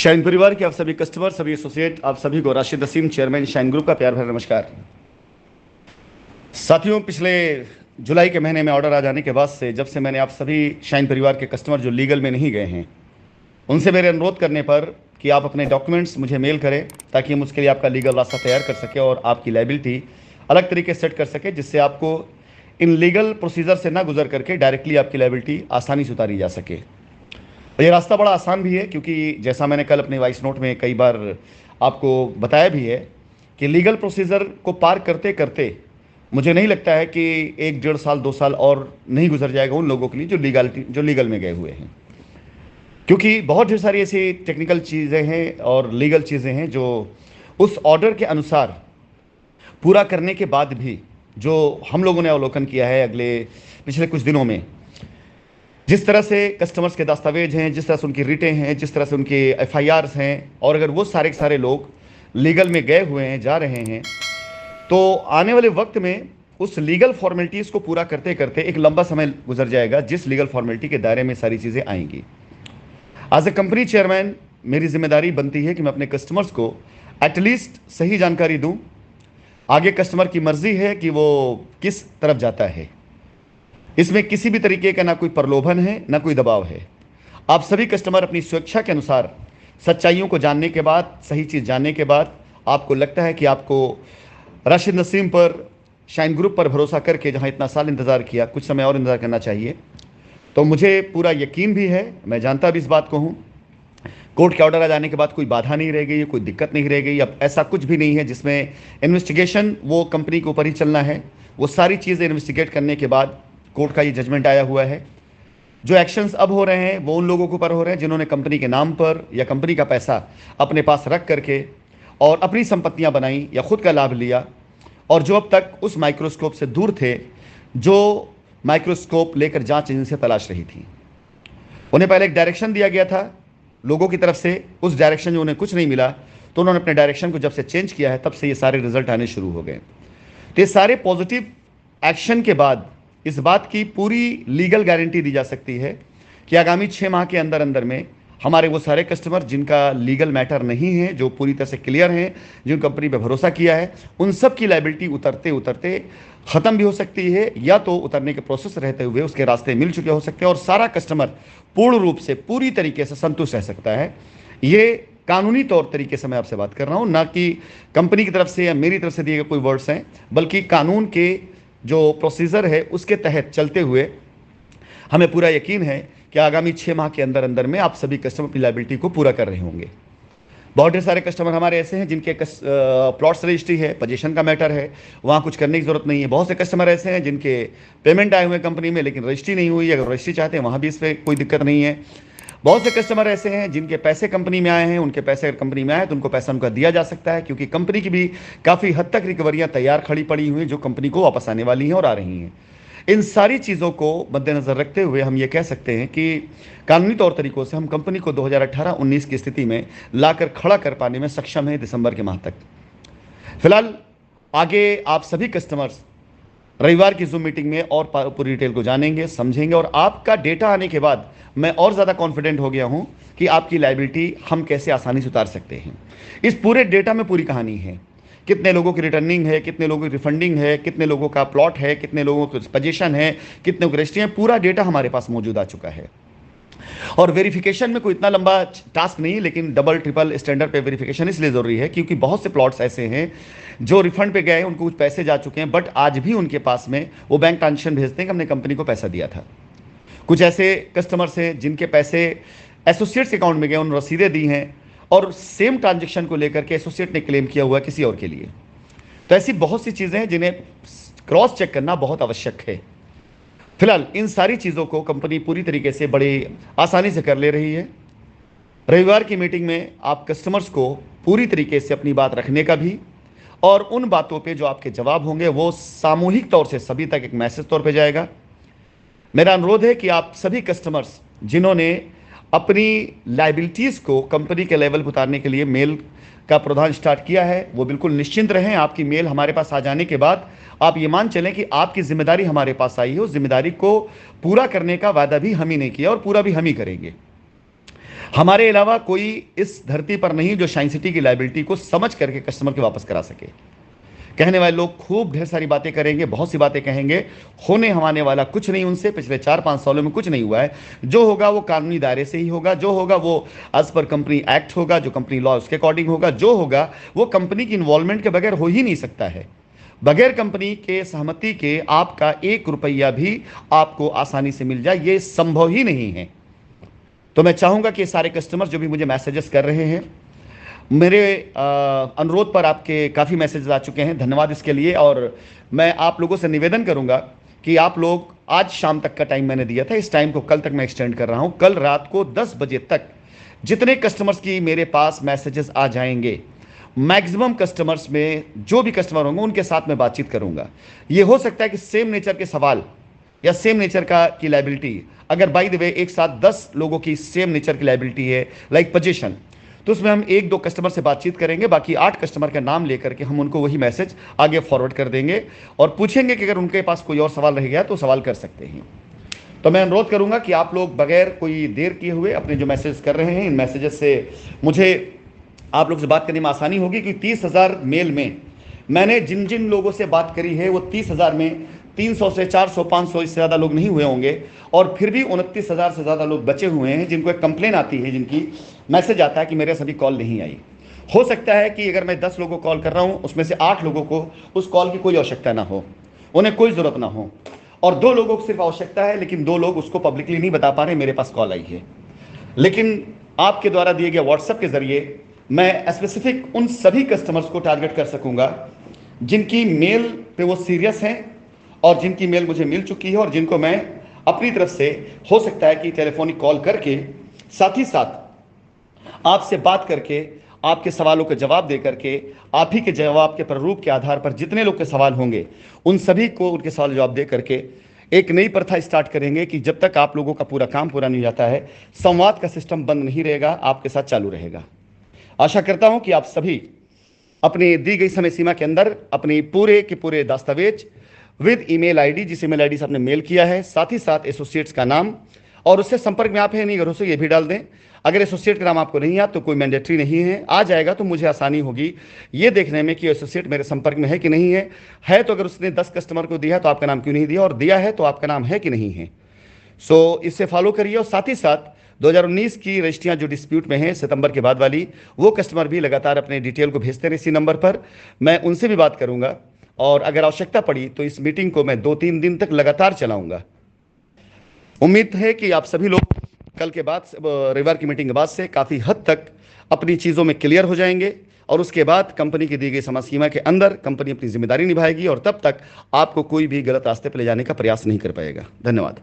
Shine परिवार के आप सभी कस्टमर, सभी एसोसिएट, आप सभी को Rashid Naseem, chairman shine group का प्यार भरा नमस्कार। साथियों, पिछले जुलाई के महीने में ऑर्डर आ जाने के बाद से जब से मैंने आप सभी शाइन परिवार के कस्टमर जो लीगल में नहीं गए हैं उनसे मेरे अनुरोध करने पर कि आप अपने डॉक्यूमेंट्स मुझे मेल करें ताकि हम उसके लिए आपका लीगल रास्ता तैयार कर सके और आपकी लाइबिलिटी अलग तरीके से सेट कर सके, जिससे आपको इन लीगल प्रोसीजर से ना गुजर करके डायरेक्टली आपकी लाइबिलिटी आसानी से उतारी जा सके। ये रास्ता बड़ा आसान भी है, क्योंकि जैसा मैंने कल अपने वॉइस नोट में कई बार आपको बताया भी है कि लीगल प्रोसीजर को पार करते करते मुझे नहीं लगता है कि 1 डेढ़ साल 2 साल और नहीं गुजर जाएगा उन लोगों के लिए जो लीगल में गए हुए हैं, क्योंकि बहुत ढेर सारी ऐसी टेक्निकल चीज़ें हैं और लीगल चीज़ें हैं जो उस ऑर्डर के अनुसार पूरा करने के बाद भी जो हम लोगों ने अवलोकन किया है पिछले कुछ दिनों में, जिस तरह से कस्टमर्स के दस्तावेज हैं, जिस तरह से उनकी रिटें हैं, जिस तरह से उनके एफआईआर्स हैं, और अगर वो सारे के सारे लोग लीगल में गए हुए हैं, जा रहे हैं, तो आने वाले वक्त में उस लीगल फॉर्मेलिटीज़ को पूरा करते करते एक लंबा समय गुजर जाएगा, जिस लीगल फॉर्मेलिटी के दायरे में सारी चीज़ें आएंगी। एज ए कंपनी चेयरमैन मेरी जिम्मेदारी बनती है कि मैं अपने कस्टमर्स को एटलीस्ट सही जानकारी दूं। आगे कस्टमर की मर्जी है कि वो किस तरफ जाता है, इसमें किसी भी तरीके का ना कोई प्रलोभन है ना कोई दबाव है। आप सभी कस्टमर अपनी स्वेच्छा के अनुसार सच्चाइयों को जानने के बाद, सही चीज़ जानने के बाद आपको लगता है कि आपको राशिद नसीम पर, शाइन ग्रुप पर भरोसा करके जहां इतना साल इंतज़ार किया, कुछ समय और इंतज़ार करना चाहिए। तो मुझे पूरा यकीन भी है, मैं जानता भी इस बात को हूँ, कोर्ट के ऑर्डर आ जाने के बाद कोई बाधा नहीं रह गई, कोई दिक्कत नहीं रह गई। अब ऐसा कुछ भी नहीं है जिसमें इन्वेस्टिगेशन वो कंपनी के ऊपर ही चलना है। वो सारी चीज़ें इन्वेस्टिगेट करने के बाद कोर्ट का ये जजमेंट आया हुआ है। जो एक्शंस अब हो रहे हैं वो उन लोगों के ऊपर हो रहे हैं जिन्होंने कंपनी के नाम पर या कंपनी का पैसा अपने पास रख करके और अपनी संपत्तियां बनाई या खुद का लाभ लिया, और जो अब तक उस माइक्रोस्कोप से दूर थे, जो माइक्रोस्कोप लेकर जांच एजेंसी तलाश रही थी। उन्हें पहले एक डायरेक्शन दिया गया था लोगों की तरफ से, उस डायरेक्शन जो उन्हें कुछ नहीं मिला, तो उन्होंने अपने डायरेक्शन को जब से चेंज किया है तब से ये सारे रिजल्ट आने शुरू हो गए। तो ये सारे पॉजिटिव एक्शन के बाद इस बात की पूरी लीगल गारंटी दी जा सकती है कि आगामी 6 माह के अंदर अंदर में हमारे वो सारे कस्टमर जिनका लीगल मैटर नहीं है, जो पूरी तरह से क्लियर हैं, जिन कंपनी पे भरोसा किया है, उन सब की लाइबिलिटी उतरते उतरते ख़त्म भी हो सकती है, या तो उतरने के प्रोसेस रहते हुए उसके रास्ते मिल चुके हो सकते हैं, और सारा कस्टमर पूर्ण रूप से पूरी तरीके से संतुष्ट रह सकता है। ये कानूनी तौर तरीके से मैं आपसे बात कर रहा हूँ, ना कि कंपनी की तरफ से या मेरी तरफ से दिए गए कोई वर्ड्स हैं, बल्कि कानून के जो प्रोसीजर है उसके तहत चलते हुए हमें पूरा यकीन है कि आगामी 6 माह के अंदर अंदर में आप सभी कस्टमर अपनी लाइबिलिटी को पूरा कर रहे होंगे। बहुत ढेर सारे कस्टमर हमारे ऐसे हैं जिनके प्लॉट्स रजिस्ट्री है, पोजीशन का मैटर है, वहाँ कुछ करने की ज़रूरत नहीं है। बहुत से कस्टमर ऐसे हैं जिनके पेमेंट आए हुए कंपनी में लेकिन रजिस्ट्री नहीं हुई, अगर रजिस्ट्री चाहते हैं वहाँ भी इस पर कोई दिक्कत नहीं है। बहुत से कस्टमर ऐसे हैं जिनके पैसे कंपनी में आए हैं, उनके पैसे अगर कंपनी में आए तो उनको पैसा उनका दिया जा सकता है, क्योंकि कंपनी की भी काफ़ी हद तक रिकवरियाँ तैयार खड़ी पड़ी हुई हैं जो कंपनी को वापस आने वाली हैं और आ रही हैं। इन सारी चीज़ों को मद्देनज़र रखते हुए हम ये कह सकते हैं कि कानूनी तौर तरीक़ों से हम कंपनी को 2018-19 की स्थिति में लाकर खड़ा कर पाने में सक्षम हैं दिसंबर के माह तक। फिलहाल आगे आप सभी कस्टमर्स रविवार की जूम मीटिंग में और पूरी डिटेल को जानेंगे, समझेंगे, और आपका डेटा आने के बाद मैं और ज़्यादा कॉन्फिडेंट हो गया हूं कि आपकी लाइबिलिटी हम कैसे आसानी से उतार सकते हैं। इस पूरे डेटा में पूरी कहानी है, कितने लोगों की रिटर्निंग है, कितने लोगों की रिफंडिंग है, कितने लोगों का प्लॉट है, कितने लोगों की पोजीशन है, कितने की रजिस्ट्री है, पूरा डेटा हमारे पास मौजूद आ चुका है। और वेरिफिकेशन में कोई इतना लंबा टास्क नहीं, लेकिन डबल ट्रिपल स्टैंडर्ड पे वेरिफिकेशन इसलिए ज़रूरी है क्योंकि बहुत से प्लॉट्स ऐसे हैं जो रिफंड पे गए, उनको कुछ पैसे जा चुके हैं, बट आज भी उनके पास में वो बैंक ट्रांजेक्शन भेजते हैं कि हमने कंपनी को पैसा दिया था। कुछ ऐसे कस्टमर्स हैं जिनके पैसे एसोसिएट्स अकाउंट में गए, उन रसीदें दी हैं, और सेम ट्रांजेक्शन को लेकर के एसोसिएट ने क्लेम किया हुआ है किसी और के लिए। तो ऐसी बहुत सी चीज़ें हैं जिन्हें क्रॉस चेक करना बहुत आवश्यक है। फिलहाल इन सारी चीज़ों को कंपनी पूरी तरीके से बड़ी आसानी से कर ले रही है। रविवार की मीटिंग में आप कस्टमर्स को पूरी तरीके से अपनी बात रखने का भी, और उन बातों पे जो आपके जवाब होंगे वो सामूहिक तौर से सभी तक एक मैसेज तौर पे जाएगा। मेरा अनुरोध है कि आप सभी कस्टमर्स जिन्होंने अपनी लाइबिलिटीज़ को कंपनी के लेवल पर उतारने के लिए मेल का प्रावधान स्टार्ट किया है, वो बिल्कुल निश्चिंत रहें। आपकी मेल हमारे पास आ जाने के बाद आप ये मान चलें कि आपकी जिम्मेदारी हमारे पास आई है, उस जिम्मेदारी को पूरा करने का वादा भी हम ही ने किया और पूरा भी हम ही करेंगे। हमारे अलावा कोई इस धरती पर नहीं जो शाइन सिटी की लायबिलिटी को समझ करके कस्टमर के वापस करा सके। कहने वाले लोग खूब ढेर सारी बातें करेंगे, बहुत सी बातें कहेंगे, होने हमारे वाला कुछ नहीं उनसे। पिछले 4-5 सालों में कुछ नहीं हुआ है। जो होगा वो कानूनी दायरे से ही होगा, जो होगा वो एज पर कंपनी एक्ट होगा, जो कंपनी लॉ उसके अकॉर्डिंग होगा, जो होगा वो कंपनी की इन्वॉल्वमेंट के बगैर हो ही नहीं सकता है। बगैर कंपनी के सहमति के आपका 1 रुपया भी आपको आसानी से मिल जाए, ये संभव ही नहीं है। तो मैं चाहूंगा कि सारे कस्टमर जो भी मुझे मैसेजेस कर रहे हैं, मेरे अनुरोध पर आपके काफ़ी मैसेज आ चुके हैं, धन्यवाद इसके लिए। और मैं आप लोगों से निवेदन करूंगा कि आप लोग, आज शाम तक का टाइम मैंने दिया था, इस टाइम को कल तक मैं एक्सटेंड कर रहा हूं। कल रात को 10 बजे तक जितने कस्टमर्स की मेरे पास मैसेजेस आ जाएंगे, मैक्सिमम कस्टमर्स में जो भी कस्टमर होंगे उनके साथ मैं बातचीत करूंगा। ये हो सकता है कि सेम नेचर के सवाल या सेम नेचर की लायबिलिटी, अगर बाय द वे एक साथ 10 लोगों की सेम नेचर की लायबिलिटी है, लाइक पोजीशन, तो उसमें हम 1-2 कस्टमर से बातचीत करेंगे, बाकी 8 कस्टमर का नाम लेकर के हम उनको वही मैसेज आगे फॉरवर्ड कर देंगे और पूछेंगे कि अगर उनके पास कोई और सवाल रह गया तो सवाल कर सकते हैं। तो मैं अनुरोध करूंगा कि आप लोग बगैर कोई देर किए हुए अपने जो मैसेज कर रहे हैं, इन मैसेजेस से मुझे आप लोग से बात करने में आसानी होगी कि 30,000 मेल में मैंने जिन जिन लोगों से बात करी है वो 30,000 में 300 से 400 500 इससे ज़्यादा लोग नहीं हुए होंगे। और फिर भी 29,000 से ज़्यादा लोग बचे हुए हैं जिनको एक कंप्लेन आती है, जिनकी मैसेज आता है कि मेरे सभी कॉल नहीं आई। हो सकता है कि अगर मैं 10 लोगों को कॉल कर रहा हूं, उसमें से 8 लोगों को उस कॉल की कोई आवश्यकता ना हो, उन्हें कोई ज़रूरत ना हो, और 2 लोगों को सिर्फ आवश्यकता है, लेकिन 2 लोग उसको पब्लिकली नहीं बता पा रहे मेरे पास कॉल आई है। लेकिन आपके द्वारा दिए गए व्हाट्सएप के जरिए मैं स्पेसिफिक उन सभी कस्टमर्स को टारगेट कर सकूंगा जिनकी मेल पे वो सीरियस हैं और जिनकी मेल मुझे मिल चुकी है और जिनको मैं अपनी तरफ से, हो सकता है कि टेलीफोनिक कॉल करके, साथ ही साथ आपसे बात करके, आपके सवालों के जवाब दे करके, आप ही के जवाब के प्रारूप के आधार पर जितने लोग के सवाल होंगे उन सभी को उनके सवाल जवाब दे करके एक नई प्रथा स्टार्ट करेंगे कि जब तक आप लोगों का पूरा काम पूरा नहीं जाता है, संवाद का सिस्टम बंद नहीं रहेगा, आपके साथ चालू रहेगा। आशा करता हूं कि आप सभी अपनी दी गई समय सीमा के अंदर अपनी पूरे के पूरे दस्तावेज विद ईमेल आईडी, जिस ईमेल आईडी से आपने मेल किया है, साथ ही साथ एसोसिएट्स का नाम, और उससे संपर्क में आप है नहीं घरों से, ये भी डाल दें। अगर एसोसिएट का नाम आपको नहीं आ तो कोई मैंडेटरी नहीं है, आ जाएगा तो मुझे आसानी होगी ये देखने में कि एसोसिएट मेरे संपर्क में है कि नहीं है तो अगर उसने 10 कस्टमर को दिया तो आपका नाम क्यों नहीं दिया, और दिया है तो आपका नाम है कि नहीं है। सो इससे फॉलो करिए। और साथ ही साथ 2019 की रजिस्ट्रियां जो डिस्प्यूट में हैं सितंबर के बाद वाली, वो कस्टमर भी लगातार अपने डिटेल को भेजते रहे इसी नंबर पर, मैं उनसे भी बात करूंगा। और अगर आवश्यकता पड़ी तो इस मीटिंग को मैं 2-3 दिन तक लगातार चलाऊंगा। उम्मीद है कि आप सभी लोग कल के बाद, रविवार की मीटिंग के बाद से काफ़ी हद तक अपनी चीज़ों में क्लियर हो जाएंगे और उसके बाद कंपनी की दी गई समय सीमा के अंदर कंपनी अपनी जिम्मेदारी निभाएगी और तब तक आपको कोई भी गलत रास्ते पर ले जाने का प्रयास नहीं कर पाएगा। धन्यवाद।